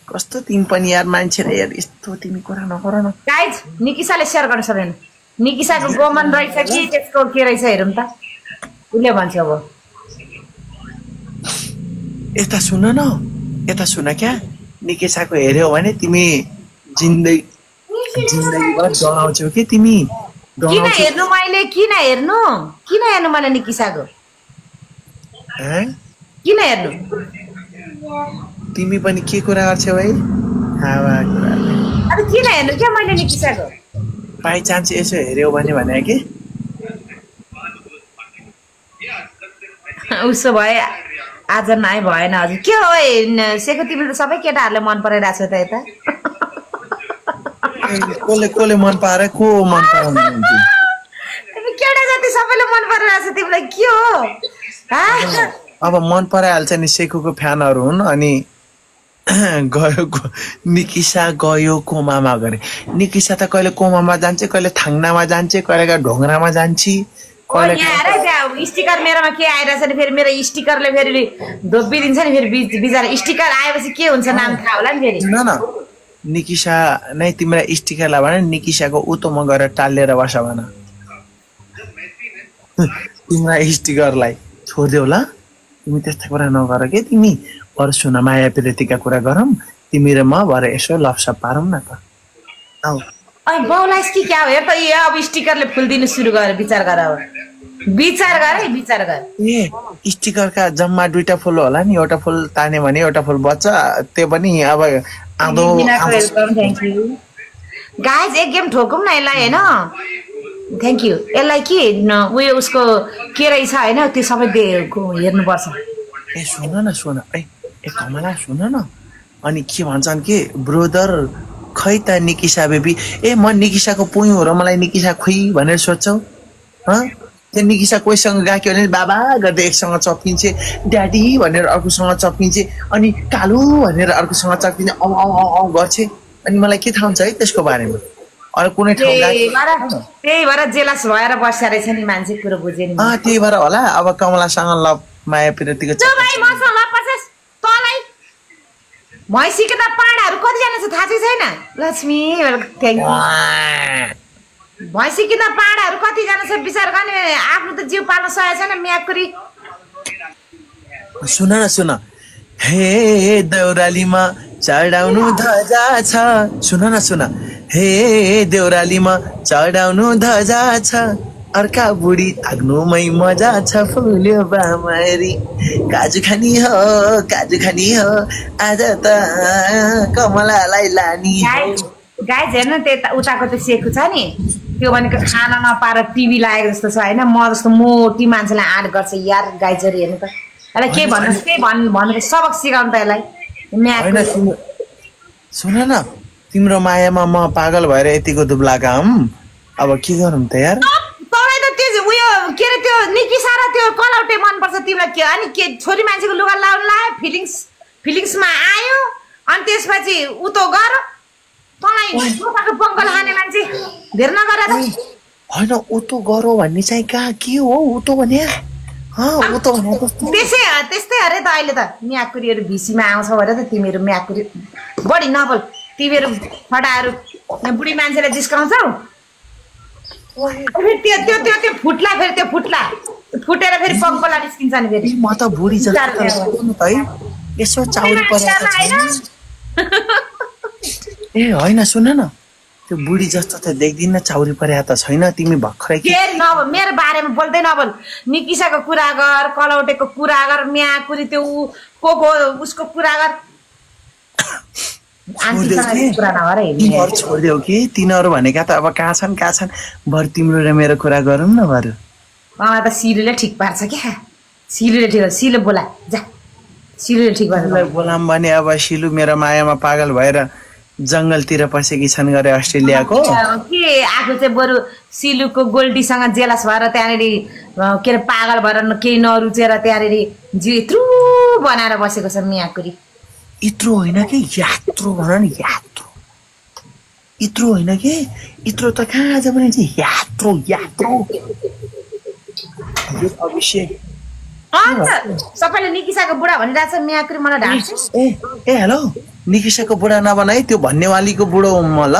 कस्तो तिमी पनि यार मान्छे रे यार यस्तो तिमी कुरा नगर न गाइज निकिसाले शेयर गर्न सक्दैन निकिसाको गोमन रहेछ कि त्यसको के रहेछ हेरौँ त उसले भन्छ अब यता सुन न यता सुन क्या निकिसाको हेर्यौ भने तिमी जिन्दगीभर डराउँछौ कि तिमी किन हेर्नु मैले निकिसाको किन हेर्नु तिमी पनि के कुरा गर्छौ है हावा कुरा अब किन हेर्नु क्या मैले निकिसाको बाइ चान्स यसो हेर्यौ भने के उसो भए आज नै भएन हजुर के हो सेको तिमीले त सबै केटाहरूले मन पराइरहेको छ त यता कोले मन पारे को मन पराउँदैन तिमी केटा जाति सबैले मन पराइरहेको छ तिमीलाई के हो अब मन पराइहाल्छ नि सेकुको फ्यानहरू हुन् अनि निकिसा गयो कोमामा गरे निकिसा त कहिले कोमामा जान्छ कहिले थाङ्नामा जान्छ कहिले ढोङ्ग्रामा जान्छ स्टिकर मेरोमा के आइरहेछ नि फेरि मेरो स्टिकरले फेरि धोपिदिन्छ नि फेरि बिचरा स्टिकर आएपछि के हुन्छ नाम थाहा होला नि फेरि न निकिसा नै तिम्रो स्टिकरलाई भने निकिसाको उतोमा गएर टालेर बस भन तिम्रो स्टिकरलाई छोडिदेऊ ल तिमी त्यस्ता कुरा नगर के तिमी अरू सुन माया प्रीतिका कुरा गरौँ तिमी र म भएर यसो लफसप पारौँ न त आऊ बाउलाई कि क्या हो हेर त अब स्टिकरले फुल दिनु सुरु गरेर विचार गर ए स्टिकरका जम्मा 2टा फुल होला नि एउटा फुल ताने भने एउटा फुल बच्छ त्यो पनि अब आउँदो गाइज एक गेम ठोकौँ न यसलाई हैन थ्यांक यू यसलाई के उयो उसको के रहेछ हैन त्यो सबै हेर्नु पर्छ ए सुन ए कमला सुन न अनि के भन्छन् के ब्रदर खै त निकिसा बेबी ए म निकिसाको पुइ हो र मलाई निकिसा खोइ भनेर सोच्छौ त्यो निकिसा कोहीसँग गएको भने बाबा गर्दै एकसँग चप्किन्छ ड्याडी भनेर अर्कोसँग चप्किन्छ अनि कालु भनेर अर्कोसँग चप्किन्छ औ गर्छ अनि मलाई के थाहा हुन्छ है त्यसको बारेमा अरू कुनै ठाउँ त्यही भएर जेलस भएर बस्या रहेछ नि मान्छे कुरो बुझे नि त्यही भएर होला अब कमलासँग लभ माया प्रीतिको भैँसीको त पाडाहरू कतिजना छ थाहा छैन लक्ष्मी भैँसीको त पाडाहरू कतिजना छ विचार गर्ने आफ्नो त जिउ पाल्न सकेको छैन म्याकुरी सुन हे देउरालीमा चढाउनु ध्वजा छ सुन हे देउरालीमा चढाउनु ध्वजा छ अर्का बुढी थाक्नुमै मजा छ फुल्यो बामरी काजु खानी हो आज त कमलालाई लानी गाइज हेर्नु त्यता उताको त्यो सेकु छ नि त्यो भनेको खाना नपाएर टिभी लागेको जस्तो छ होइन म जस्तो मोटी मान्छेलाई आँट गर्छ यार गाइजहरू हेर्नु त यसलाई के भन्नुहोस् के भनेर सबक सिकाउनु त यसलाई सुन न तिम्रो मायामा म पागल भएर यतिको दुब्लाका अब के गरौँ त यार उयो के अरे त्यो निकिसा र त्यो कलौटे मनपर्छ तिमीलाई के अनि के छोरी मान्छेको लुगा लाउनु लायो फिलिङ्समा आयो अनि त्यसपछि उतो गर तँलाई बोकाको पङ्कल हाने मान्छे धेर नगर त होइन उतो गरो भन्ने चाहिँ कहाँ के हो उतो भने त्यस्तै अरे त अहिले त म्याकुरीहरू भिसीमा आउँछ भनेर त तिमीहरू म्याकुरी बढी नबोल तिमीहरू फटाहरू बुढी मान्छेलाई जिस्काउँछौ त्यो फुट्ला फेरि त्यो फुटेर फेरि पङ्कला निस्किन्छ नि फेरि म त बुढी जस्तो है यसो चाउरी परेको ए होइन सुन न त्यो बुढी जस्तो त देख्दिन चाउरी परेको त छैन तिमी भर्खरै मेरो बारेमा बोल्दै नबोल निकिसाको कुरा गर कलौटेको कुरा गर म्याकुरी त्यो को उसको कुरा गर छोडिदेऊ कि तिनीहरू भनेका त अब कहाँ छन् भर तिम्रो र मेरो कुरा गरौँ न बरु मलाई त सिलुले ठिक पार्छ क्या सिलु बोला जा सिलुले ठिक पार्छ बोलाम भने अब सिलु मेरो मायामा पागल भएर जङ्गलतिर पसेकी छन् गरे अस्ट्रेलियाको के आएको चाहिँ बरु सिलुको गोल्डीसँग जेलस भएर त्यहाँनिर के अरे पागल भएर केही नरुचेर त्यहाँनिर जिउ यत्रो बनाएर बसेको छ म्याकुरी यत्रो होइन कि यात्रो भन नि यात्रो यत्रो होइन कि यत्रो त कहाँ आज पनि यात्रो अभिषेक सबैले निकिसाको बुढा भनिरहेछ म्याकुरी मलाई ढाक्छ ए ए हेलो निकिसाको बुढा नबनाई त्यो भन्नेवालीको बुढो म ल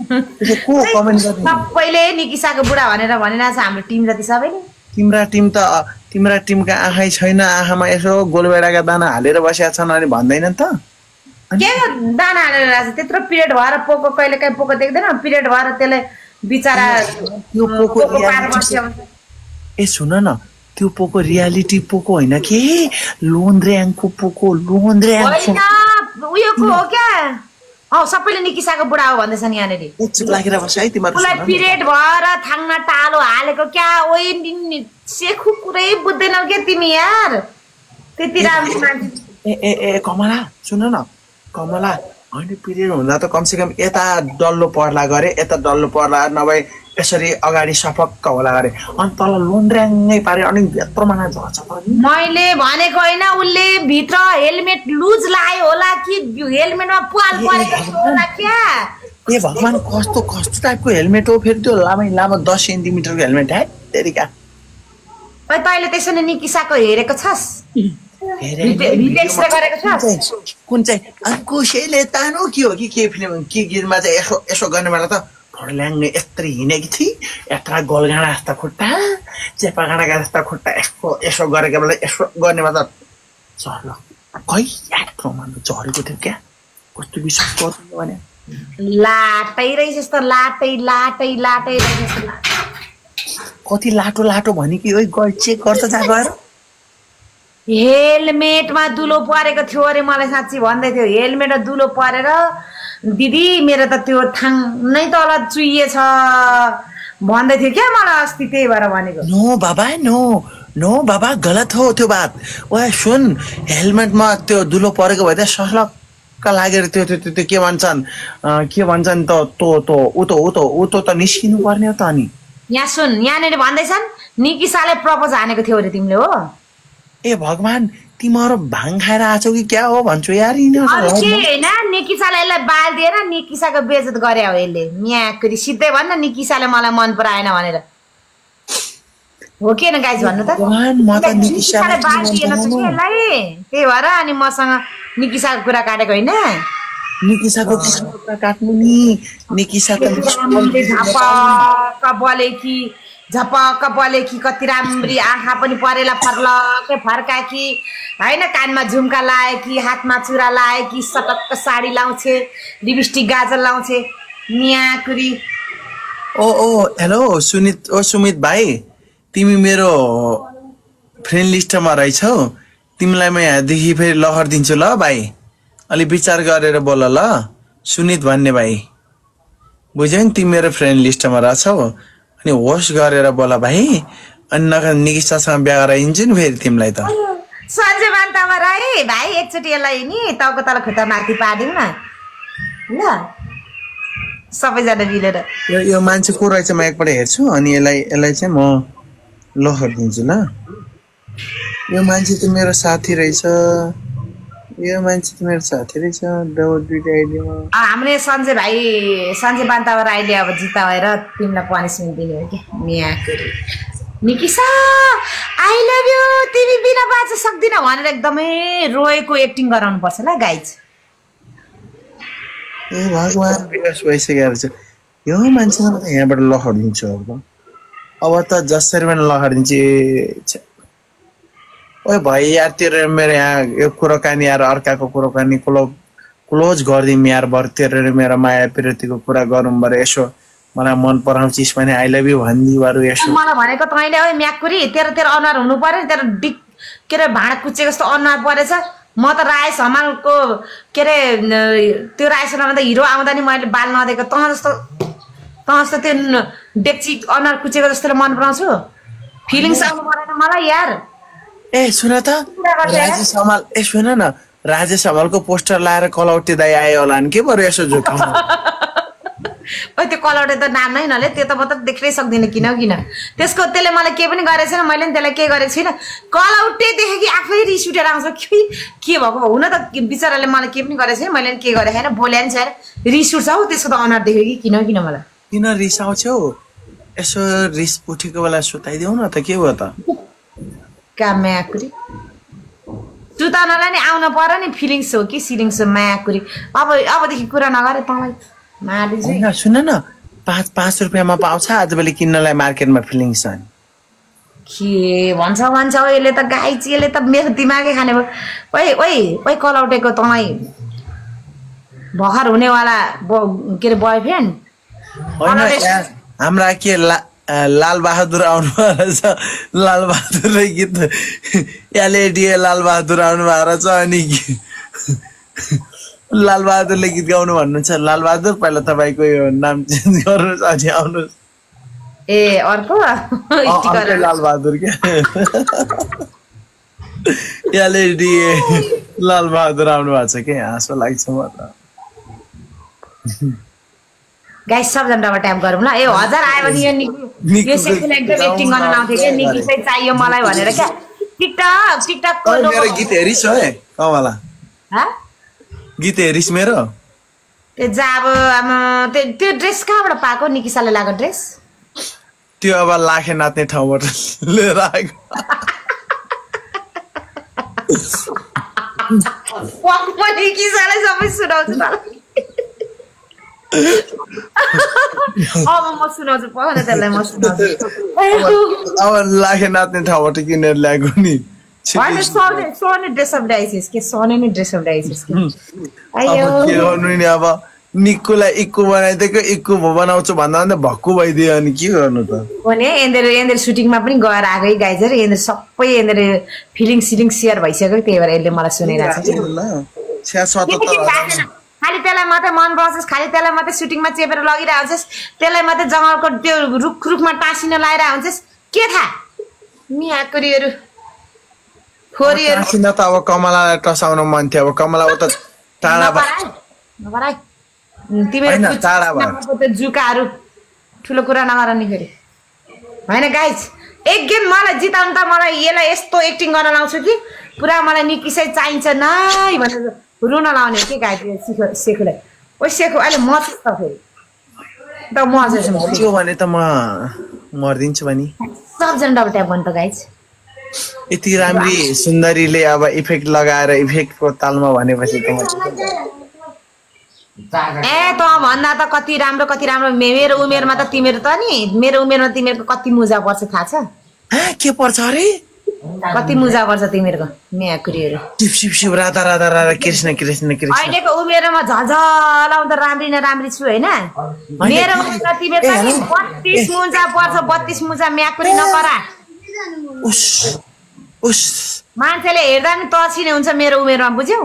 को कमेन्ट गर्ने सबैले निकिसाको बुढा भनेर भनिरहेछ हाम्रो टिम जति सबैले तिम्रा टिमका आँखै छैन आँखामा यसो गोलबेडाका दाना हालेर बसेका छन् अनि भन्दैनन् त के दाना हालेर राख्छ त्यत्रो पिरियड भएर पोको कहिले काहीँ पोको देख्दैन पिरियड भएर त्यसले बिचारा त्यो पोको ए सुन न त्यो पोको रियालिटी पोको होइन के लोन्द्र्याङको पोको उयोको हो क्या सबैले निकिसाको बुढा हो भन्दैछन् यहाँनिर उसलाई पिरियड भएर थाङ्ना टालो हालेको क्या ओइ सेखु कुरै बुझ्दैनौ क्या तिमी यार त्यति राम्रो मान्छे ए कमला सुन न कमला होइन पिरियड हुँदा त कमसेकम यता डल्लो पर्ला गरे यता डल्लो पर्ला नभए यसरी अगाडि सपक्क होला गरे अनि तल लोन्द्र्याङै पारे अनि यत्रोमा झर्छ मैले भनेको होइन उसले भित्र हेलमेट लुज लायो होला कि हेलमेटमा पाल परेको होला क्या ए भगवान कस्तो टाइपको हेलमेट हो फेरि त्यो लामो 10 सेन्टिमिटरको हेलमेट है तेरिका तैँले त्यसरी निकिसाको हेरेको छस् कुन चाहिँ कसैले तानो के हो कि के फिल्म के गीतमा चाहिँ यसो गर्ने बेला त फर्ल्याङ्गे यत्रो हिँडेकी थिए यत्रा गोलगाडा जस्ता खुट्टा चेपा गाडाका जस्ता खुट्टा यसो गरेको बेला यसो गर्ने बेला त झर्ल खै यात्रोमा झरेको थियो क्या कस्तो विश्वास गर्नु भने लाटै रहेछ त लाटै कति लाटो भने कि ओइ चेक गर्छ जा गएर हेलमेटमा दुलो परेको थियो अरे मलाई साँच्ची भन्दै थियो हेलमेटमा दुलो परेर दिदी मेरो त त्यो थाङ नै तल चुइएछ भन्दै थियो क्या मलाई अस्ति त्यही भएर भनेको नो बाबा गलत हो त्यो बात ओए सुन हेलमेटमा त्यो दुलो परेको भए त सलक्क लागेर त्यो के भन्छन् त उतो त निस्किनु पर्ने हो त अनि यहाँ सुन यहाँनिर भन्दैछन् निकिसाले प्रपोज हानेको थियो अरे तिमीले हो ए भगवान तिम्रो भाङ खाएर आछौ कि क्या हो भन्छु यार होइन निकिसाले यसलाई बाल दिएर निकिसाको बेइज्जत गरे हो यसले म्याकुरी सिधै भन्न निकिसाले मलाई मन पराएन भनेर हो कि न गाइज भन्नु त निकिसाले बाल दिएन यसलाई त्यही भएर अनि मसँग निकिसाको कुरा काटेको होइन निकिसाको कुरा काट्नु नि निकिसाको झपक्क बोले कि कति राम्री आँखा पनि परेला फर्लकै फर्का कि होइन कानमा झुम्का लाए कि हातमा चुरा लाए कि सटक्क साडी लाउँछे लिपस्टिक गाजर लाउँछे म्याकुरी ओ हेलो सुमित भाइ तिमी मेरो फ्रेन्ड लिस्टमा रहेछौ तिमीलाई म यहाँदेखि फेरि लहर दिन्छु ल भाइ अलि विचार गरेर बोल ल सुनित भन्ने भाइ बुझ्यौ नि तिमी मेरो फ्रेन्ड लिस्टमा रहेछौ अनि होस् गरेर बोला भाइ अनि निकिसासँग बिहा गराइदिन्छु नि फेरि तिमीलाई त सन्जय बान्तामा रहे भाइ एकचोटि यसलाई नि टाउको तल खुट्टा माथि पारिदिउँ न ल सबैजना मिलेर यो मान्छे को रहेछ म एकपल्ट हेर्छु अनि यसलाई चाहिँ म लहर दिन्छु ल यो मान्छे त मेरो साथी रहेछ दुईटा आइडियामा हामीले सन्जय बान्तामा अहिले अब जिता भएर तिमीलाई पनिसमेन्ट दिने हो कि म्याकुरी निकिसा आई लभ यु तिमी बिना बाँच्न सक्दिन भनेर एकदमै रोएको एक्टिङ गराउनु पर्छ ल गाइज ए भगवान विकास भइसकेको छ यो मान्छेलाई त यहाँबाट लहर दिन्छु अब त जसरी पनि लहर दिन्छु ओए भाइ यार तेरो मेरो यहाँ यो कुराकानी यार अर्काको कुराकानी क्लोज गरिदिउँ यार भर तेरो मेरो माया प्रीतिको कुरा गरौँ बरु यसो मलाई मन पराउँछिस् भने आई लभ यु भन्दी बरु यसो मलाई भनेको तैँले ओए म्याकुरी तेरो अनुहार हुनु पर्यो तेरो डिक के अरे भाँडा कुचे जस्तो अनुहार परेछ म त राजेश हमालको के अरे त्यो राजेश हमालमा त हिरो आउँदा नि मैले बाल नदेको तँ जस्तो त्यो डेक्ची अनुहार कुचेको जस्तो मन पराउँछु फिलिङ्स आउनु परेन मलाई यार ए सुन त राजेश हमाल सुन न राजेश हमालको पोस्टर लाएर कलौटे दाइ आयो होला नि के बरु यसो झुकाउनु त्यो कलौटे त नाम नै नले त्यो त म त देख्नै सक्दिनँ किन त्यसले मलाई के पनि गरेको छैन मैले पनि त्यसलाई के गरेको छुइनँ कलौटे देखेँ कि आफै रिस उठेर आउँछ के भएको हुन त बिचराले मलाई के पनि गरेको छैन मैले पनि के गरेको छैन बोले नि छैन रिस उठ्छ हौ त्यसको त अनुहार देख्यो कि किन मलाई किन रिस आउँछौ यसो रिस उठेको बेला सुताइदेऊ न त के हो त का मायाकुरी सुताउनलाई नि आउन पर्यो नि फिलिङ्स हो कि सिलिङ्स हो मायाकुरी अबदेखि कुरा नगरे तँलाई मारिदिन्छु होइन सुन न 5 रुपियाँमा पाउँछ आजभोलि किन्नलाई मार्केटमा फिलिङ्स छ के भन्छ यसले त गाइची यसले त मेरो दिमागै खाने भयो ओइ कलौटेको तँलाई भर्खर हुनेवाला के अरे बोयफ्रेन्ड हाम्रा के लाल बहादुर आउनु रहेछ लाल बहादुरले गीत एलएडी लाल बहादुर आउनु रहेछ अनि लाल बहादुरले गीत गाउनु भन्नुहुन्छ लाल बहादुर पहिला तपाईको यो नाम चेन्ज गर्नुहोस् अनि आउनुहोस् ए अर्को लाल बहादुर के एलएडी लाल बहादुर आउनु भएको छ के हाँसो लाग्छ म त गाइस सबजना डबल ट्याप गरौँ ल ए 1000 आयो भने यो सेक्सुअल एकदम एक्टिङ गर्न लाउँथे के निकी चाहिँ चाहियो मलाई भनेर क्या टिकटक को मेरो गीत हेरिस है कमला गीत हेरिस मेरो त्यो जाब त्यो ड्रेस कहाँबाट पाएको निकिसाले लागेको ड्रेस त्यो अब लाखे नाच्ने ठाउँबाट लिएर आएको निकिसालाई सबै सुनाउँछु त अब म सुनाउँछु पहले त्यसलाई म सुनाउँछु अब लाखे नाच्ने ठाउँबाट किनेर ल्याएको नि सोने ड्रेस अफ डाइसिस के सोने नै ड्रेस अफ डाइसिस के के गर्नु नि अब निक्कुलाई इक्कु बनाइदिएको इक्कु बनाउँछु भन्दा भक्कु भइदियो अनि के गर्नु त हो नि एन्देर सुटिङमा पनि गएर आएकै गाइजर एन्देर सबै एन्देर फिलिङ सेयर भइसक्यो त्यही भएर यसले मलाई सुनाइरहेको छ खाली त्यसलाई मात्रै मन बसेस खाली त्यसलाई मात्रै सुटिङमा चेपेर लगिरहेको हुन्छस् त्यसलाई मात्रै जङ्गलको त्यो रुखमा टाँसिन लगाइरहेको हुन्छस् के थाहा मियाकुरीहरू खोरीहरू त अब कमलालाई टसाउन मन थियो अब कमला उता टाढा नगराइ तिमीहरू त्यो जुकाहरू ठुलो कुरा नगर नि फेरि होइन गाइज एक गेम मलाई जिताउनु त मलाई यसलाई यस्तो एक्टिङ गर्न लाउँछु कि पुरा मलाई निकिसै चाहिन्छ नै भनेर रुन लाउने के गाइज सेखुलाई ओ सेखु अहिले म त फेरि त म त्यो भने त म मर्दिन्छु भने सबजना डबल ट्याप गर्नु त गाइज यति राम्री सुन्दरीले अब इफेक्ट लगाएर इफेक्टको तालमा भनेपछि त ए त भन्दा त कति राम्रो मेरो उमेरमा त तिमीहरू त नि मेरो उमेरमा तिमीहरूको कति मुजा पर्छ थाहा छ के पर्छ अरे कति मुजा पर्छ तिमीहरूको म्याकुरीहरू शिव राधा राधा राधा कृष्ण अहिलेको उमेरमा झझलाउँदा राम्री न राम्री छु होइन मेरो उमेरमा तिमीहरूको 32 मुजा पर्छ 32 मुजा म्याकुरी नपरा मान्छेले हेर्दा नि तर्सिने हुन्छ मेरो उमेरमा बुझ्यौ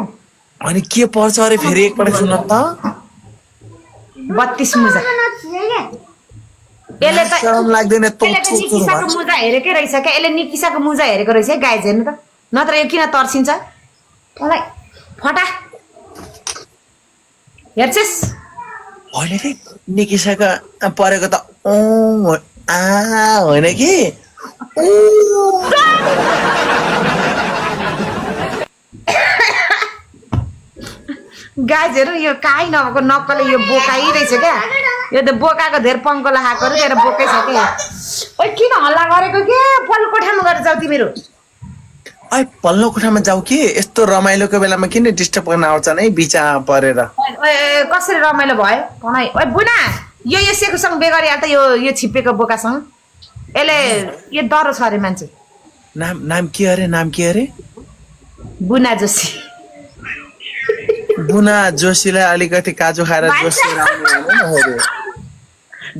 अनि के पर्छ अरे फेरि एकपल्ट सुन त 32 मुजा यसले त शरम लाग्दैन निकिसाको मुजा हेरेकै रहेछ क्या यसले निकिसाको मुजा हेरेको रहेछ गाइज हेर्नु त नत्र यो किन तर्सिन्छ मलाई फटा हेर्छस् होइन रे निकिसाको परेको त होइन कि गाइजहरू यो काहीँ नभएको नक्कले यो बोकाइ रहेछ क्या यो त बोकाको धेर पङ्को लगाएको तेरो बोकै छ क्या ओइ किन हल्ला गरेको के पल्लो कोठामा गएर जाऊ तिमीहरू ओइ पल्लो कोठामा जाऊ कि यस्तो रमाइलोको बेलामा किन डिस्टर्ब गर्न आउँछ नै बिचा परेर कसरी रमाइलो भयो भनाइ ओइ बुना यो सेकुसँग बेगरी हाल त यो छिप्पेको बोकासँग यसले यो डरो छ अरे मान्छे नाम के अरे बुना जोशी बुना जोशीलाई अलिकति काजु खाएर जोशी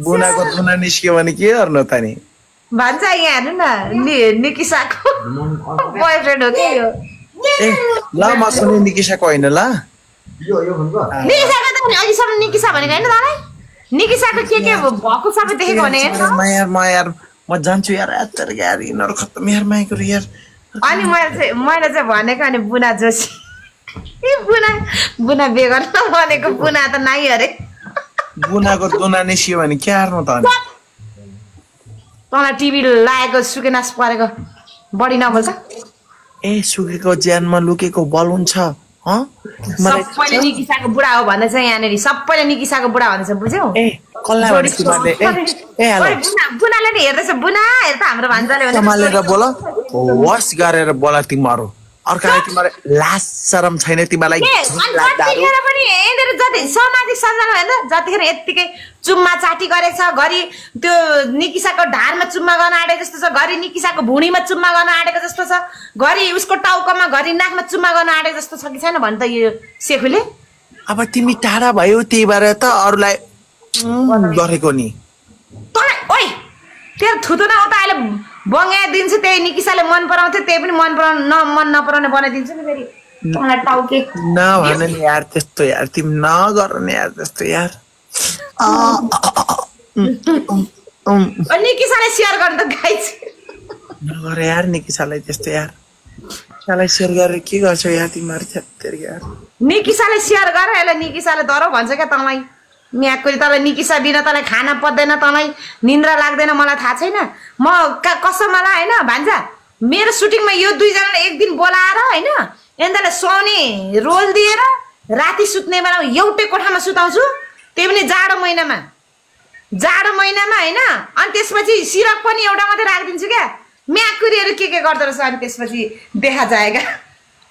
बुनाको दुना निस्क्यो भने के गर्नु त नि भन्छ यहाँ हेर्नु न निकिसाको बोयफ्रेन्ड हो कि यो ए ल म सुने निकिसाको होइन ल निकिसाको त नि अघिसम्म निकिसा भनेको होइन तँलाई निकिसाको के भएको सबै देखेको भने यार म जान्छु यार तर यार यिनीहरू खत्तम यार माइको यार अनि मैले चाहिँ भनेको अनि बुना जोशी बुना बेगर भनेको बुना त नाइ अरे बुनाको दुना निस्क्यो भने के हार्नु त तँलाई टिभी लागेको सुकेनास परेको बढी नबोल्छ ए सुकेको ज्यानमा लुकेको बलुन छ सबैले निकिसाको बुढा हो भन्दै छ यहाँनिर सबैले निकिसाको बुढा भन्दैछ बुझ्यौ ए कसलाई भने तिमीले ए हेलो बुनाले नि हेर्दैछ बुना हेर त हाम्रो भान्जाले भने सम्हालेर बोल वस गरेर बोला तिमीहरू अर्कालाई तिमीहरू लाज शरम छैन तिमीलाई जतिखेर पनि यिनीहरू जति सामाजिक सञ्जालमा हेर्नु जतिखेर यत्तिकै चुम्मा चाटी गरेछ घरि त्यो निकिसाको ढाडमा चुम्मा गर्न आँटेको जस्तो छ घरि निकिसाको भुँडीमा चुम्मा गर्न आँटेको जस्तो छ घरि उसको टाउकोमा घरि नाकमा चुम्मा गर्न आँटेको जस्तो छ कि छैन भन् त यो सेफुले अब तिमी टाढा भयो त्यही भएर त अरूलाई गरेको नि तँलाई ओइ तेरो थुतो न उता अहिले बङ्गाइदिन्छु त्यही निकिसाले मन पराउँथ्यो त्यही पनि मन नपराउने बनाइदिन्छु नि फेरि तँलाई टाउके नभन नि यार त्यस्तो यार तिमी नगर नि यार त्यस्तो यार निकिसाले सेयर गर्नु त गाइज नगर यार निकिसालाई त्यस्तो यार निकिसालाई सेयर गरेर के गर्छौ यार तिमीहरू यार निकिसाले सेयर गर यसलाई निकिसाले दरो भन्छ क्या तँलाई म्याकुरी तँलाई निकिसा बिना तँलाई खाना पर्दैन तँलाई निन्द्रा लाग्दैन मलाई थाहा छैन म कसम मलाई होइन भान्जा मेरो सुटिङमा यो दुईजनालाई एक दिन बोलाएर होइन यिनीहरूलाई सुहाउने रोल दिएर राति सुत्ने बेला एउटै कोठामा सुताउँछु त्यही पनि जाडो महिनामा होइन अनि त्यसपछि सिरक पनि एउटा मात्रै राखिदिन्छु क्या म्याकुरीहरू के गर्दो रहेछ अनि त्यसपछि देखा जाएगा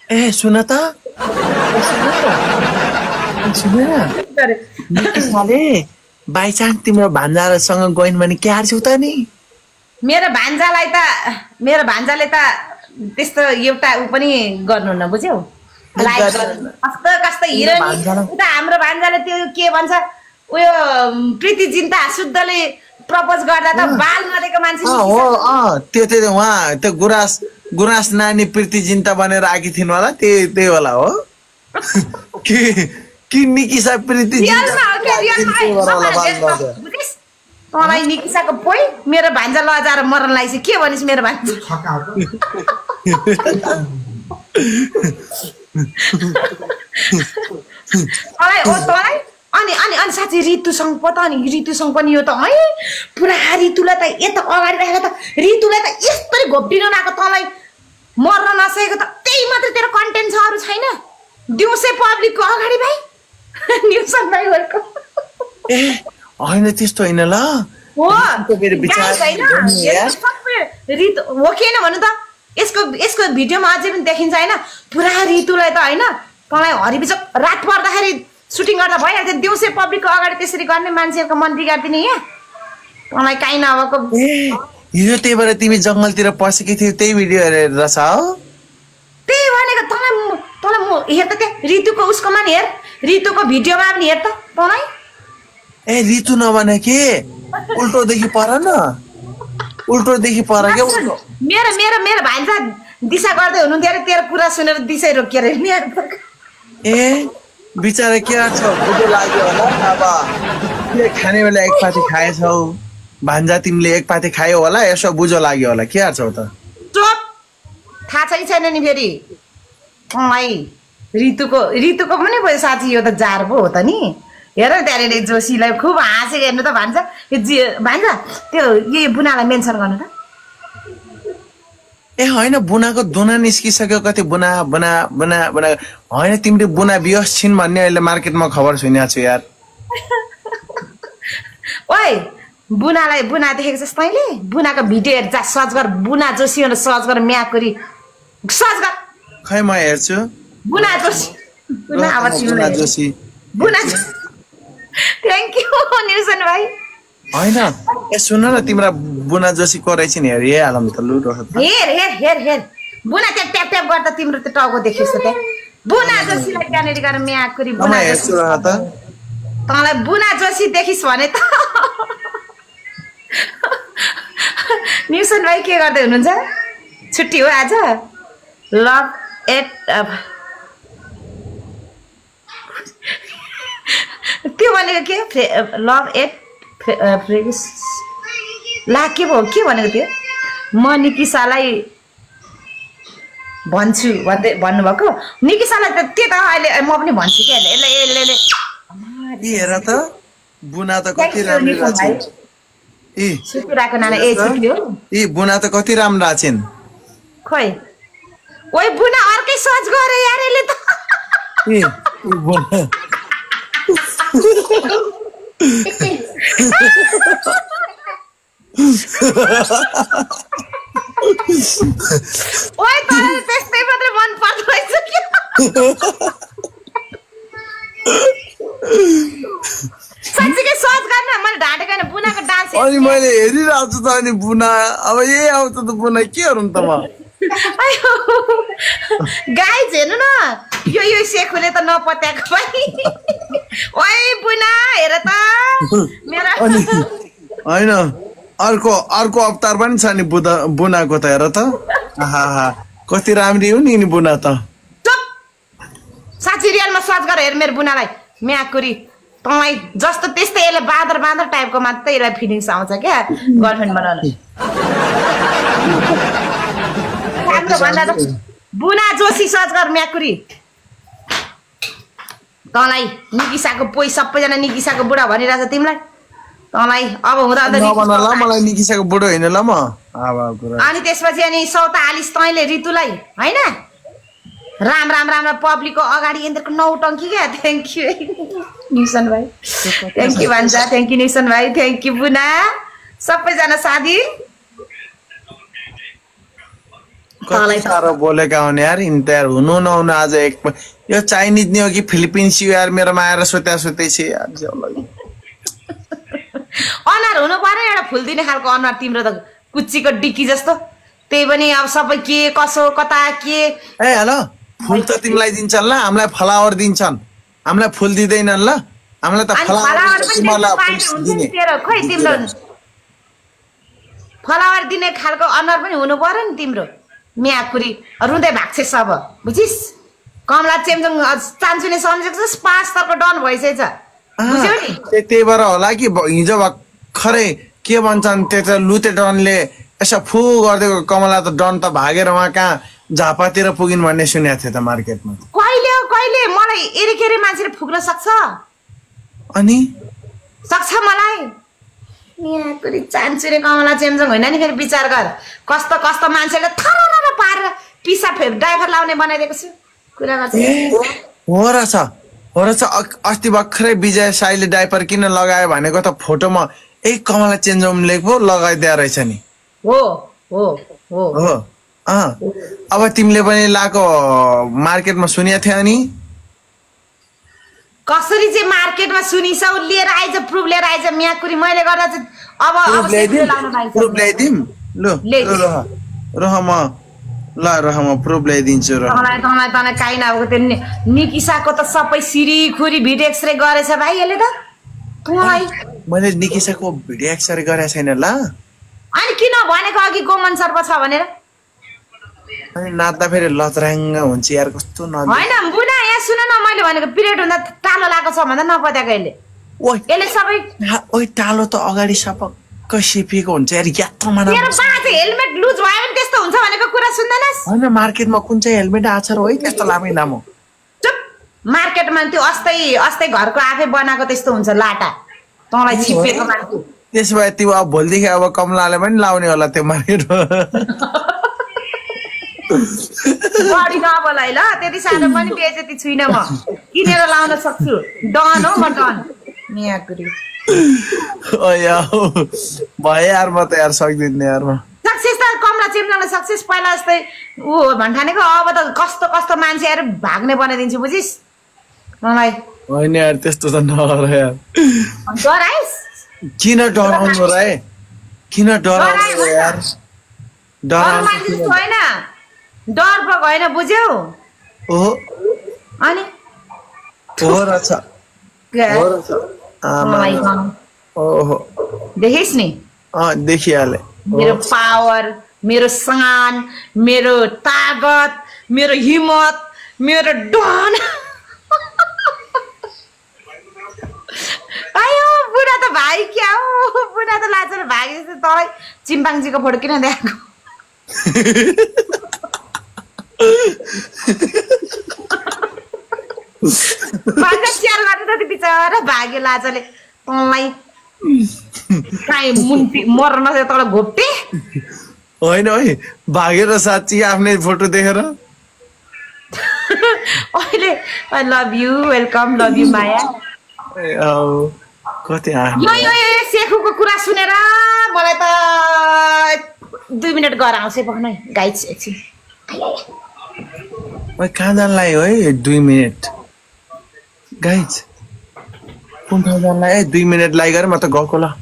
ए सुन त निकिसाले बाई चान्स तिम्रो भान्जासँग गइन् भने के हार्छौ त नि मेरो भान्जाले त त्यस्तो एउटा ऊ पनि गर्नुहुन्न बुझ्यौ कस्तो हिरोइन उता हाम्रो भान्जाले त्यो के भन्छ उयो प्रीति जिन्ता शुद्धले प्रपोज गर्दा त बाल नदेको मान्छे त्यो उहाँ त्यो गुराँस नानी प्रीति जिन्ता बनेर आएकी थिइन् होला त्यही होला हो कि निकिसा प्रीति तँलाई निकिसाको पोइ मेरो भान्जा लजाएर मर्न लाग्छ के भनिस् मेरो भान्जा तँलाई अनि साँच्चै रितुसँग पो नि रितुसँग पनि यो त है पुरा रितुलाई त यता अगाडि राखेको त रितुलाई त यस्तरी घोप्टिन आएको तँलाई मर्न नसकेको त त्यही मात्रै तेरो कन्टेन्ट छ अरू छैन दिउँसै पब्लिकको अगाडि भाइ न्युसन भाइ वेलकम ए होइन त्यस्तो होइन ल हो किन भन्नु त यसको भिडियोमा अझै पनि देखिन्छ होइन पुरा रितुलाई त होइन तँलाई हरिबिच रात पर्दाखेरि सुटिङ गर्दा भइहाल्थ्यो दिउँसै पब्लिकको अगाडि त्यसरी गर्ने मान्छेहरूको मन बिगार्दिने यहाँ तँलाई काहीँ नभएको हिजो त्यही भएर तिमी जङ्गलतिर पसेकी थियौ त्यही भिडियो हेरेर छ हो त्यही भनेको तँलाई म हेर त त्यहाँ रितुको उसकोमा नि हेर रितुको भिडियोमा पनि हेर त तँलाई ए रितु नभने के उल्टोदेखि पर न उल्टोदेखि पर के मेरो भान्जा दिशा गर्दै हुनुहुन्थ्यो अरे तेरो कुरा सुनेर दिशै रोकिएर ए बिचारा के छ बुझो लाग्यो होला अब तिमीले खाने बेला एक पाती खाएछौ भान्जा तिमीले एक पाती खायो होला यसो बुझो लाग्यो होला के हार्छौ त चुप थाहा छैन नि फेरि रितुको पनि भयो साथी यो त जार पो हो त नि हेर त्यहाँनिर जोशीलाई खुब हाँसेको हेर्नु त भान्जा भान्जा त्यो यो बुनालाई मेन्सन गर्नु त ए होइन बुनाको दुना निस्किसक्यो कति बुना बुना बुना बुना होइन तिमीले बुना बियोस छिन् भन्ने अहिले मार्केटमा खबर सुनेको छु यार ओइ बुना देखेको छस् तैँले बुनाको भिडियो हेर जा सर्च गर बुना जोशी भनेर सर्च गर म्याकुरी सर्च गर खै म हेर्छु बुना जोशी थ्याङ्क यू निरसन भाइ होइन ए सुन न तिम्रो बुना जोशी को रहेछ नि हेर हालौँ त लु हेर बुना त्यहाँ ट्याप ट्याप गर्दा तिम्रो त्यो टाउको देखिस् त त्यहाँ बुना जोशीलाई त्यहाँनिर गएर म्याकुरी बुना हेर्छु त तँलाई बुना जोशी देखिस् भने त निरसन भाइ के गर्दै हुनुहुन्छ छुट्टी हो आज लभ एट त्यो भनेको के लभ एट फ्रेस ला के भयो के भनेको थियो म निकिसालाई भन्छु भन्दै भन्नुभएको निकिसालाई त त्यो त अहिले म पनि भन्छु कि यसले हेर त बुना त कति राम्रो आछिन् ए सुतिराको नाना ए छुट्यो ए बुना त कति राम्रो आछिन् खोइ ओइ बुना अर्कै सर्च गरे यार यसले त ए बुना ओइ तँलाई त्यस्तै मात्रै मन पर्दो रहेछ के साँच्चीकै सर्च गर्न मैले ढाँटेको होइन बुनाको डान्स अनि मैले हेरिरहेको छु त अनि बुना अब यही आउँछ त बुना के गरौँ त म गाइज हेर्नु न यो सेखुले त नपत्याएको पनि ओइ बुना हेर त मेरो होइन अर्को अवतार पनि छ नि बुनाको त हेर त आहा कति राम्री हो नि बुना त साँच्ची रियलमा सर्च गरेर हेर मेरो बुनालाई म्याकुरी तँलाई जस्तो त्यस्तै यसले बाँदर टाइपको मात्रै यसलाई फिलिङ्स आउँछ क्या गर्लफ्रेन्ड बनाउनु बुना जोशी सर्च गर म्याकुरी तँलाई निकिसाको पोइ सबैजना निकिसाको बुढा भनिरहेछ तिमीलाई तँलाई अब हुँदा मलाई निकिसाको बुढो होइन ल म अनि त्यसपछि अनि सौता आलिस तैँले ऋतुलाई होइन राम पब्लिकको अगाडि यिनीहरूको नौटङ्की क्या थ्याङ्क यू निसन भाइ थ्याङ्क यू भन्छ थ्याङ्क यू निसन भाइ थ्याङ्क यू बुना सबैजना साथी साह्रो बोलेका हुने यार यिनी त यार हुनु नहुनु आज एक यो चाइनिज नि हो कि फिलिपिन्स यार मेरोमा आएर सोध्दै छ यार अनुहार हुनु पर्यो एउटा फुल दिने खालको अनुहार तिम्रो त कुच्चीको डिक्की जस्तो त्यही पनि अब सबै के कसो कता के ए हेलो फुल त तिमीलाई दिन्छन् ल हामीलाई फ्लावर दिन्छन् हामीलाई फुल दिँदैनन् ल हामीलाई त फ्लावर दिने खालको अनुहार पनि हुनु पर्यो नि तिम्रो म्याकुरी रुँदै भाग्छ सब बुझिस् कमला चेम्जोङ चान्चुने सम्झेको छ 5 स्तरको डन भइसकेछ बुझ्यौ नि त्यही भएर होला कि हिजो भर्खरै के भन्छन् त्यो त लुते डनले यसो फु गरिदिएको कमला त डन त भागेर उहाँ कहाँ झापातिर पुगिन् भन्ने सुनेको थिएँ त मार्केटमा कहिले मलाई एरेकेरे मान्छेले फुक्न सक्छ अनि सक्छ मलाई म्याकुरी चान्चुने कमला चेम्जोङ होइन नि फेरि विचार गर कस्तो मान्छेले थरर पारेर पिसा ड्राइभर लाउने बनाइदिएको छु कुरा गर्छ हो रहेछ अस्ति भर्खरै विजय साईले डाइपर किन लगायो भनेको त फोटोमा एक कमला चेम्जोङले पो लगाइदिया रहेछ नि हो अब तिमीले पनि लाको मार्केटमा सुनेको थियो नि कसरी चाहिँ मार्केटमा सुनिसौ लिएर आइज प्रुफ लिएर आइज म्याकुरी मैले गर्दा चाहिँ अब प्रुफ ल्याइदिम रह म प्रुफ ल्याइदिन्छु तँलाई काहीँ नभएको त्यो निकिसाको त सबै सिरीखुरी भिडियो एक्सरे गरेछ भाइ यसले त तँलाई मैले निकिसाको भिडियो एक्सरे गरेको छैन ल अनि किन भनेको अघि गोमन सर्प छ भनेर अनि नाच्दा फेरि लचराङ्ग हुन्छ यार कस्तो होइन बुना यहाँ सुन न मैले भनेको पिरियड हुँदा टालो लागेको छ भन्दा नपत्याएको यसले सबै ओइ टालो त अगाडि सपक्क सिपिएको हुन्छ यार यात्रोमा मेरो बाजे हेलमेट लुज भयो भने त्यस्तो हुन्छ भनेको कुरा सुन्दैनस् हैन मार्केटमा कुन चाहिँ हेलमेट आछ र है त्यस्तो लामै लामो चुप मार्केटमा त्यो अस्तै घरको आफै बनाएको त्यस्तो हुन्छ लाटा तँलाई छिपेको मान्छे त्यसो भए त्यो अब भोलिदेखि अब कमलाले पनि लाउने होला त्यो मार्केटमा बढी नबोलाइ ल त्यति सानो पनि बेइज्जती छुइनँ म किनेर लाउन सक्छु डन हो म डन म्याकुरी भयो यार म त यार सक्दिनँ यार म सक्सेस त कमला चेम्जोङले सक्सेस पहिला जस्तै ऊ भन्ठानेको अब त कस्तो मान्छेहरू भाग्ने बनाइदिन्छु बुझिस् मलाई होइन यार त्यस्तो त नगर यार डराइस् किन डराउनु र किन डराउनु यार डराउनु होइन डर पक होइन बुझ्यौ ओहो अनि हो रहेछ ओहो देखिस् नि देखिहाले मेरो पावर मेरो शान मेरो तागत मेरो हिम्मत मेरो डन आयो बुढा त भाइ क्या हो बुढा त लाचेर भागे जस्तो तँलाई चिम्पाङजीको फोटो किन देखाएको स्याहार गर्नु त बिचरा भाग्यो लाजले तँलाई काहीँ मुन्टी मर्न नसक्यो तँलाई घोप्टे होइन है भागेर साँच्ची आफ्नै फोटो देखेर अहिले I love you welcome love you माया कति यो सेखुको कुरा सुनेर मलाई त 2 मिनट गएर आउँछु पक्न गाइज एकछिन ओइ कहाँ जानलाई हो है 2 मिनट गाइज कुन ठाउँ जानलाई 2 मिनट लागि गएर म त गएको ल